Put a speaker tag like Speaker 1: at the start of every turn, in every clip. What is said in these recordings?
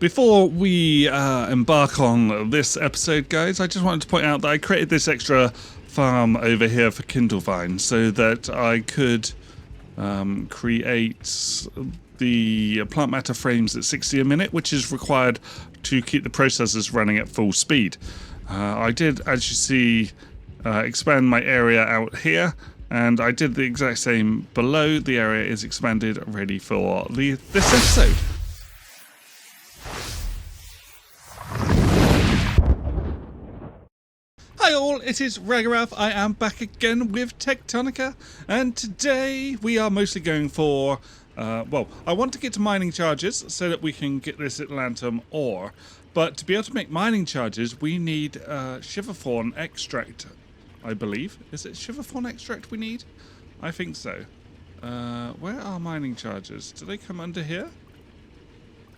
Speaker 1: Before we embark on this episode, guys, I just wanted to point out that I created this extra farm over here for Kindlevine so that I could create the Plantmatter frames at 60 a minute, which is required to keep the processors running at full speed. I did, as you see, expand my area out here, and I did the exact same below. The area is expanded, ready for this episode. Hi all, it is Ragarath. I am back again with Techtonica, and today we are mostly going for, well, I want to get to mining charges so that we can get this Atlantum ore, but to be able to make mining charges we need Shiverthorn extract, I believe. Is it Shiverthorn extract we need? I think so. Where are mining charges? Do they come under here?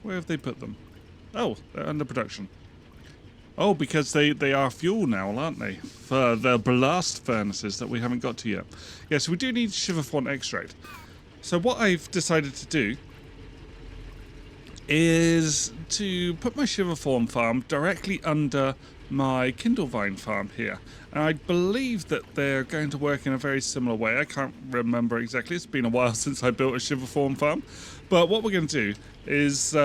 Speaker 1: Where have they put them? Oh, they're under production. Oh, because they are fuel now, aren't they? For the blast furnaces that we haven't got to yet. Yes, we do need Shiverthorn extract. So what I've decided to do is to put my Shiverthorn farm directly under my Kindlevine farm here. And I believe that they're going to work in a very similar way. I can't remember exactly. It's been a while since I built a Shiverthorn farm. But what we're going to do is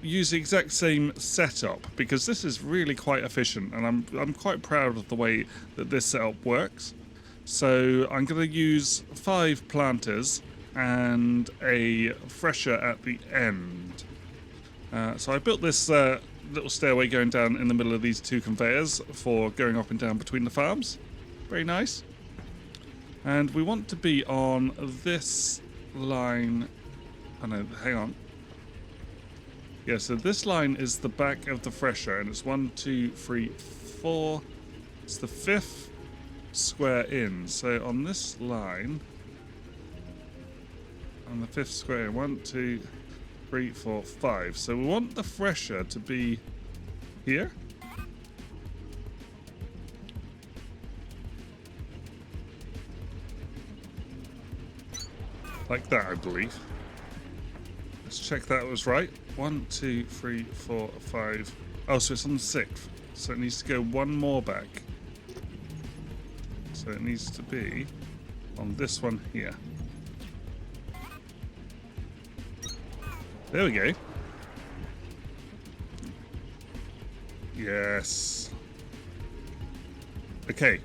Speaker 1: use the exact same setup, because this is really quite efficient, and I'm quite proud of the way that this setup works. So I'm going to use 5 planters and a thresher at the end. So I built this little stairway going down in the middle of these 2 conveyors for going up and down between the farms. Very nice. And we want to be on this line. Oh no, hang on. Yeah, so this line is the back of the thresher, and it's 1, 2, 3, 4. It's the 5th square in. So on this line, on the 5th square, 1, 2, 3, 4, 5. So we want the thresher to be here. Like that, I believe. Let's check that was right. 1, 2, 3, 4, 5. Oh, so it's on the 6th. So it needs to go one more back. So it needs to be on this one here. There we go. Yes. Okay.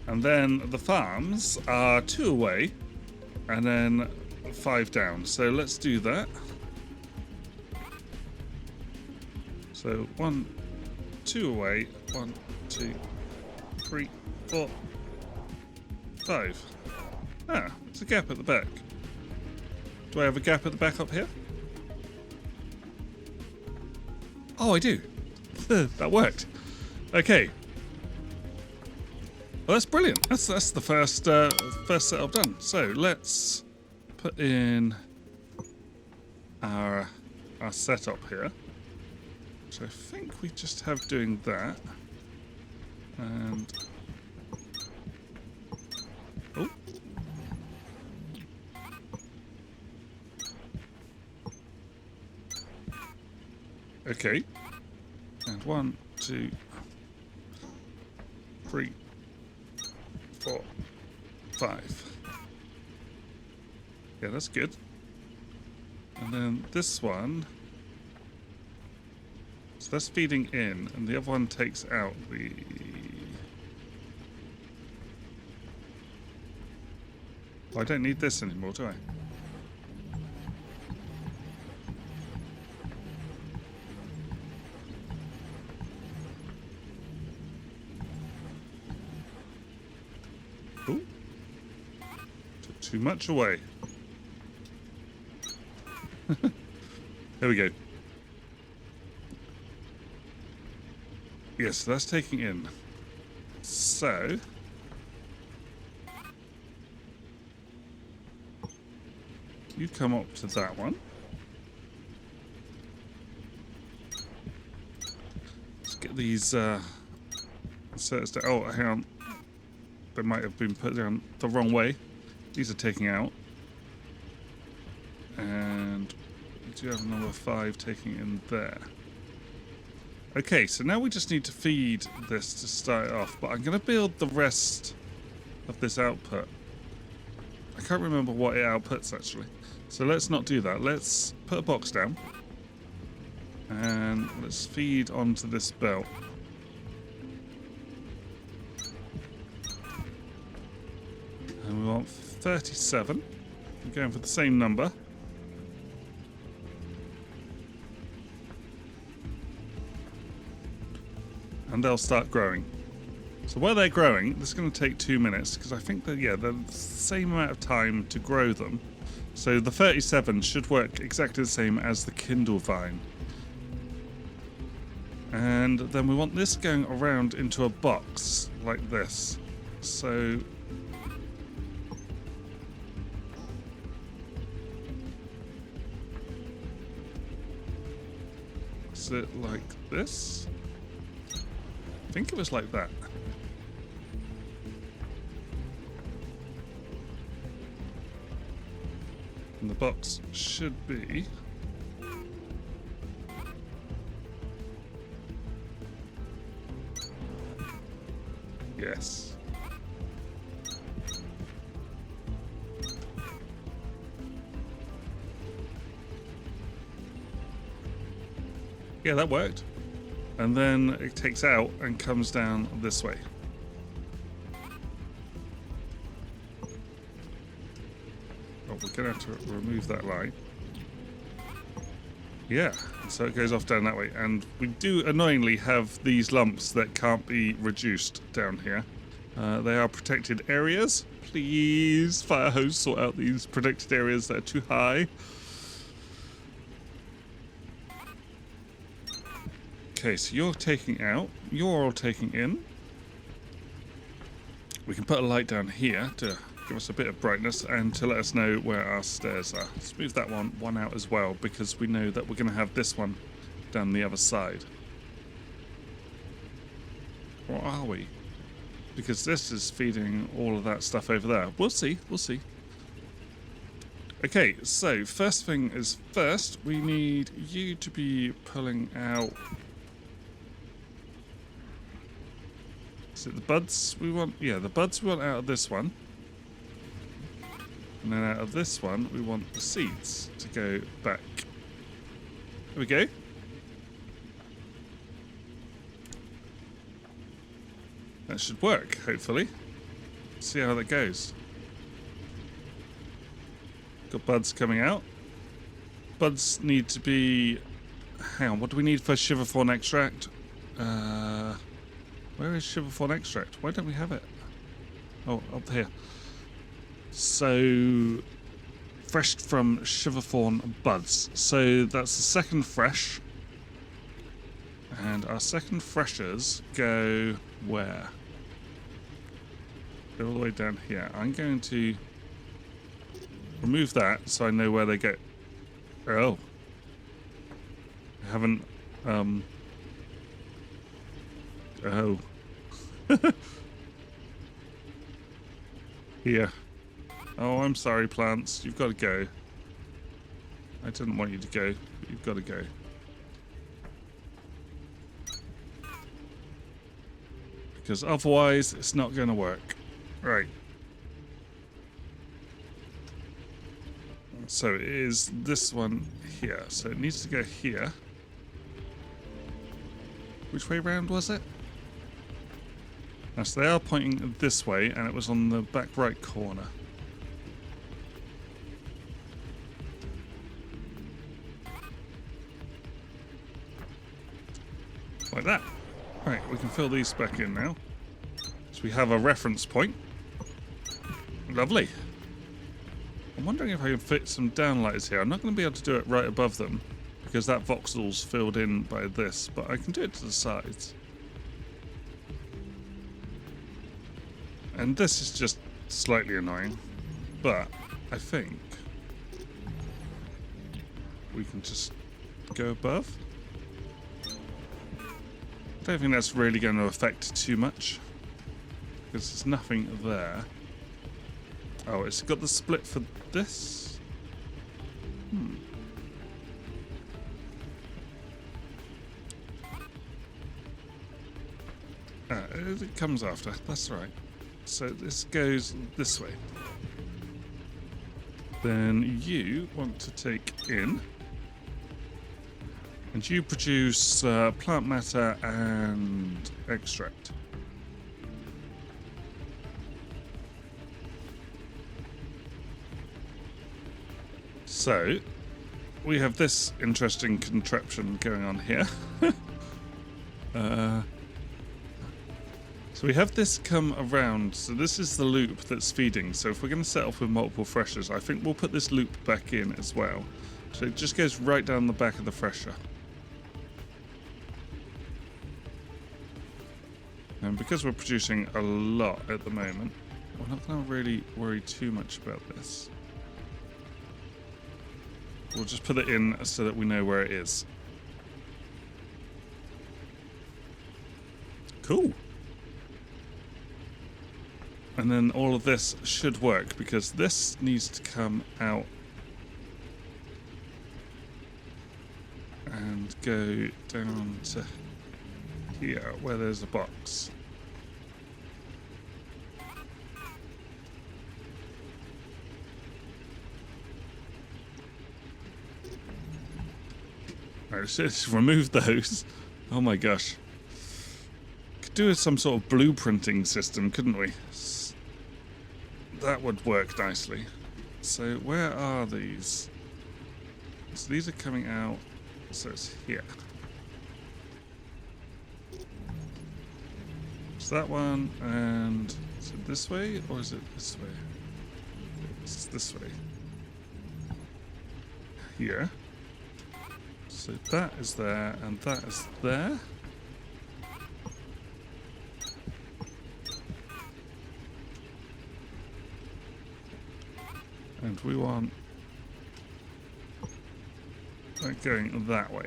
Speaker 1: And then the farms are 2 away, and then 5 down. So let's do that. So 1, 2 away. 1, 2, 3, 4, 5. Ah, there's a gap at the back. Do I have a gap at the back up here? Oh, I do. That worked. Okay. Well, that's brilliant. That's the first setup done. So let's put in our setup here. So I think we just have doing that. And oh. Okay. And 1, 2, 3, 4, 5. Yeah, that's good. And then this one, so that's feeding in, and the other one takes out the... Oh, I don't need this anymore, do I? Ooh. Took too much away. There we go. Yes, that's taking in. So you come up to that one. Let's get these sets down. Oh, hang on. They might have been put down the wrong way. These are taking out. And do have number 5 taking in there. Okay, so now we just need to feed this to start it off, but I'm going to build the rest of this output. I can't remember what it outputs actually. So let's not do that. Let's put a box down and let's feed onto this belt. And we want 37. I'm going for the same number. And they'll start growing. So while they're growing, this is going to take 2 minutes because I think that, yeah, they're the same amount of time to grow them. So the 37 should work exactly the same as the Kindlevine. And then we want this going around into a box like this. So is it like this? I think it was like that. And the box should be yes. Yeah, that worked. And then it takes out and comes down this way. Oh, we're going to have to remove that line. Yeah, so it goes off down that way. And we do annoyingly have these lumps that can't be reduced down here. They are protected areas. Please, fire hose, sort out these protected areas that are too high. Okay, so you're taking out, you're all taking in. We can put a light down here to give us a bit of brightness and to let us know where our stairs are. Let's move that one out as well because we know that we're going to have this one down the other side. Or are we? Because this is feeding all of that stuff over there. We'll see, we'll see. Okay, so first thing is first, we need you to be pulling out... Is it the buds we want? Yeah, the buds we want out of this one. And then out of this one, we want the seeds to go back. There we go. That should work, hopefully. See how that goes. Got buds coming out. Buds need to be... Hang on, what do we need for Shiverthorn extract? Where is Shiverthorn extract? Why don't we have it? Oh, up here. So, fresh from Shiverthorn buds. So that's the second fresh. And our second freshers go where? Go all the way down here. I'm going to remove that so I know where they go. Oh. I haven't, oh. Here. Oh, I'm sorry, plants. You've got to go. I didn't want you to go, but you've got to go. Because otherwise, it's not going to work. Right. So it is this one here. So it needs to go here. Which way round was it? Now, so they are pointing this way, and it was on the back right corner. Like that. Right, we can fill these back in now. So we have a reference point. Lovely. I'm wondering if I can fit some downlighters here. I'm not going to be able to do it right above them, because that voxel's filled in by this, but I can do it to the sides. And this is just slightly annoying, but I think we can just go above. I don't think that's really going to affect too much, because there's nothing there. Oh, it's got the split for this? It comes after. That's right. So this goes this way. Then you want to take in, and you produce plant matter and extract. So we have this interesting contraption going on here. So we have this come around. So this is the loop that's feeding. So if we're going to set off with multiple freshers, I think we'll put this loop back in as well. So it just goes right down the back of the thresher. And because we're producing a lot at the moment, we're not going to really worry too much about this. We'll just put it in so that we know where it is. Cool. And then all of this should work because this needs to come out and go down to here where there's a box. Right, so let's remove those. Oh my gosh. Could do with some sort of blueprinting system, couldn't we? That would work nicely. So where are these? So these are coming out. So it's here. It's that one, and is it this way or is it this way? It's this way. Here. So that is there, and that is there. And we want that going that way.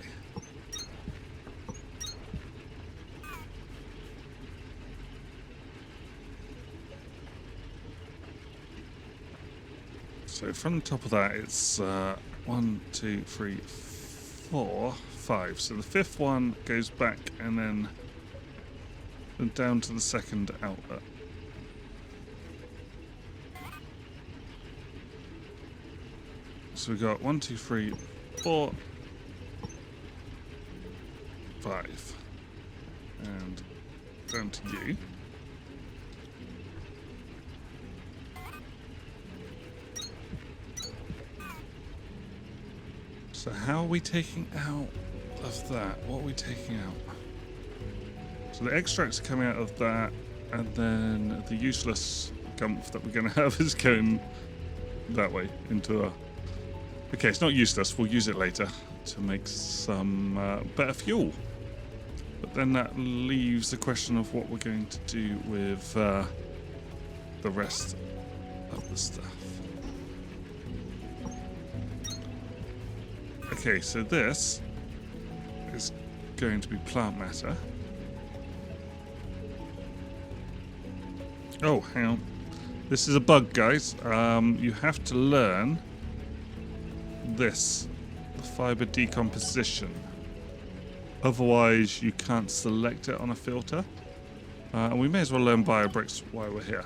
Speaker 1: So from the top of that, it's 1, 2, 3, 4, 5. So the fifth one goes back and then down to the second outlet. So we got 1, 2, 3, 4, 5, and down to you. So how are we taking out of that? What are we taking out? So the extract's coming out of that, and then the useless gumph that we're going to have is going that way into a... Okay, it's not useless. We'll use it later to make some better fuel. But then that leaves the question of what we're going to do with the rest of the stuff. Okay, so this is going to be plant matter. Oh, hang on. This is a bug, guys. You have to learn this, the fiber decomposition. Otherwise, you can't select it on a filter. And we may as well learn biobricks while we're here.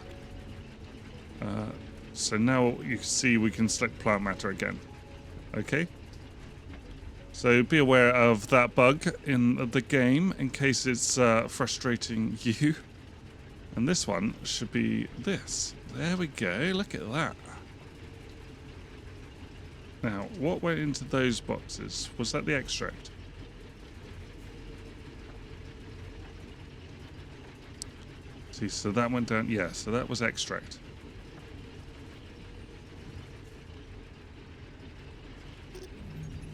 Speaker 1: So now you can see we can select plant matter again. Okay? So be aware of that bug in the game in case it's frustrating you. And this one should be this. There we go. Look at that. Now, what went into those boxes? Was that the extract? See, so that went down. Yeah, so that was extract.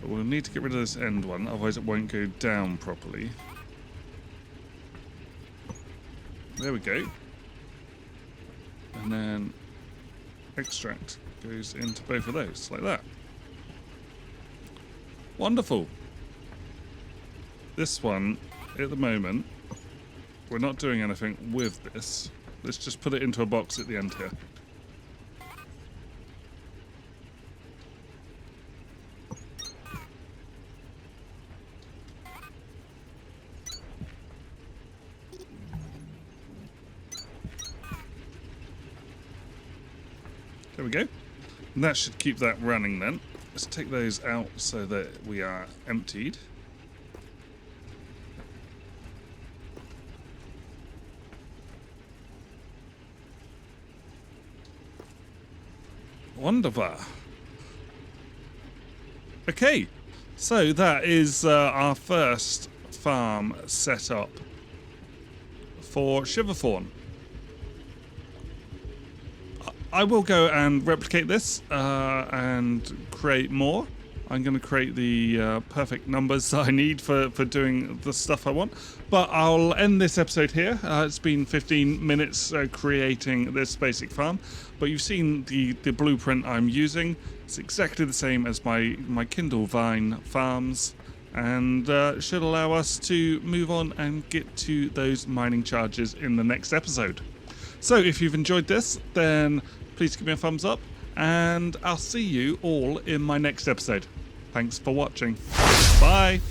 Speaker 1: But we'll need to get rid of this end one, otherwise it won't go down properly. There we go. And then extract goes into both of those, like that. Wonderful. This one, at the moment, we're not doing anything with this. Let's just put it into a box at the end here. we go. And that should keep that running then. Let's take those out so that we are emptied. Wonderful. Okay, so that is our first farm set up for Shiverthorn. I will go and replicate this and create more. I'm going to create the perfect numbers that I need for doing the stuff I want. But I'll end this episode here. It's been 15 minutes creating this basic farm. But you've seen the blueprint I'm using. It's exactly the same as my Kindlevine farms. And should allow us to move on and get to those mining charges in the next episode. So if you've enjoyed this, then please give me a thumbs up. And I'll see you all in my next episode. Thanks for watching. Bye.